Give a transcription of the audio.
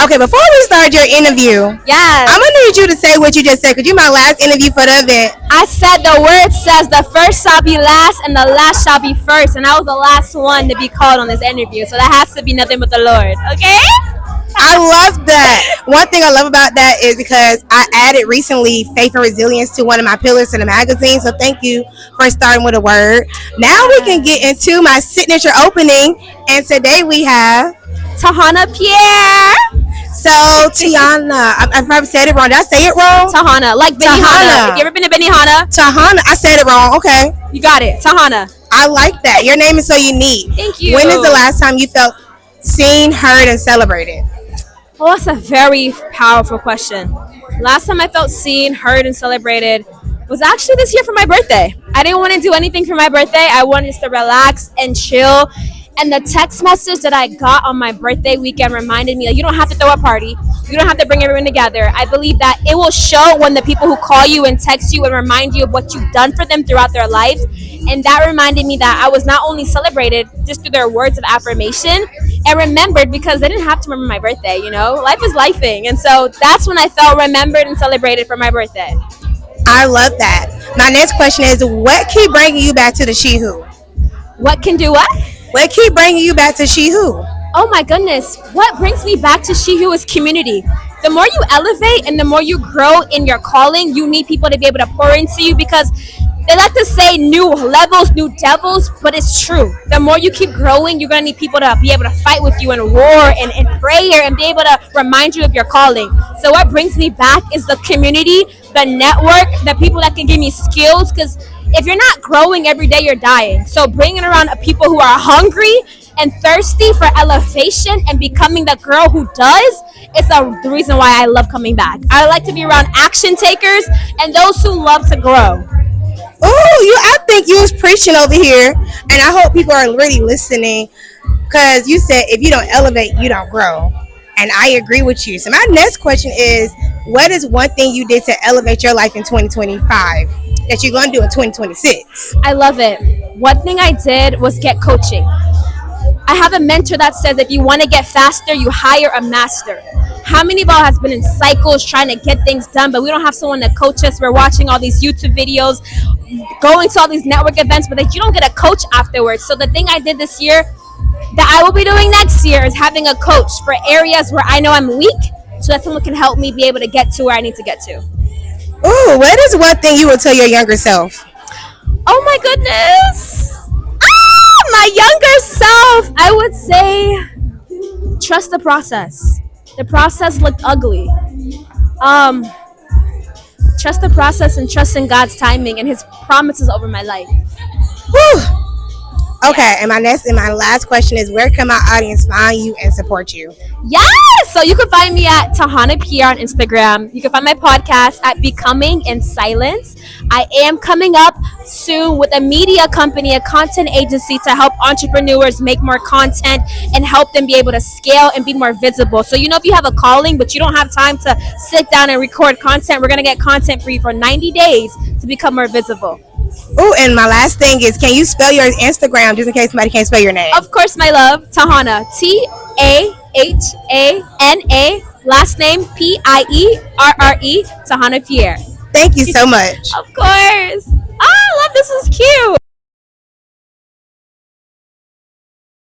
Okay, before we start your interview, Yes. I'm gonna need you to say what you just said because you my last interview for the event. I said the word says the first shall be last and the last shall be first, and I was the last one to be called on this interview, so that has to be nothing but the Lord. Okay? I love that. One thing I love about that is because I added recently faith and resilience to one of my pillars in the magazine. So thank you for starting with a word. Now we can get into my signature opening, and today we have Tahana Pierre. so Tiana. I probably said it wrong. Did I say it wrong? Tahana, like Benihana. Tahana. If you ever been to Benihana, Tahana. I said it wrong. Okay. you got it. Tahana. I like that. Your name is so unique. Thank you. When is the last time you felt seen, heard, and celebrated? Well, that's a very powerful question. Last time I felt seen, heard, and celebrated was actually this year for my birthday. I didn't want to do anything for my birthday. I wanted just to relax and chill. And the text message that I got on my birthday weekend reminded me that you don't have to throw a party. You don't have to bring everyone together. I believe that it will show when the people who call you and text you and remind you of what you've done for them throughout their lives. And that reminded me that I was not only celebrated just through their words of affirmation and remembered because they didn't have to remember my birthday, you know? Life is lifing. And so that's when I felt remembered and celebrated for my birthday. I love that. My next question is, what keep bringing you back to the she who? What can do what? What keep bringing you back to she who? Oh my goodness. What brings me back to She Who is community. The more you elevate and the more you grow in your calling, you need people to be able to pour into you because they like to say new levels, new devils, but it's true. The more you keep growing, you're going to need people to be able to fight with you in war and in prayer and be able to remind you of your calling. So what brings me back is the community, the network, the people that can give me skills because if you're not growing every day, you're dying. So bringing around people who are hungry and thirsty for elevation and becoming the girl who does is the reason why I love coming back. I like to be around action takers and those who love to grow. I think you was preaching over here, and I hope people are really listening because you said if you don't elevate, you don't grow. And I agree with you. So my next question is, what is one thing you did to elevate your life in 2025 that you're going to do in 2026? I love it. One thing I did was get coaching. I have a mentor that says if you want to get faster, you hire a master. How many of all has been in cycles trying to get things done, but we don't have someone to coach us? We're watching all these YouTube videos, going to all these network events, but you don't get a coach afterwards. So the thing I did this year that I will be doing next year is having a coach for areas where I know I'm weak so that someone can help me be able to get to where I need to get to. Ooh, what is one thing you would tell your younger self? Oh my goodness. My younger self. I would say trust the process. The process looked ugly. Trust the process and trust in God's timing and His promises over my life. Whew. Okay, and my last question is, where can my audience find you and support you? Yes! So you can find me at Tahana Pierre on Instagram. You can find my podcast at Becoming in Silence. I am coming up soon with a media company, a content agency to help entrepreneurs make more content and help them be able to scale and be more visible. So if you have a calling but you don't have time to sit down and record content, we're going to get content for you for 90 days to become more visible. Oh, and my last thing is, can you spell your Instagram just in case somebody can't spell your name? Of course, my love. Tahana. Tahana. Last name Pierre. Tahana Pierre. Thank you so much. Of course. I love this. Is cute.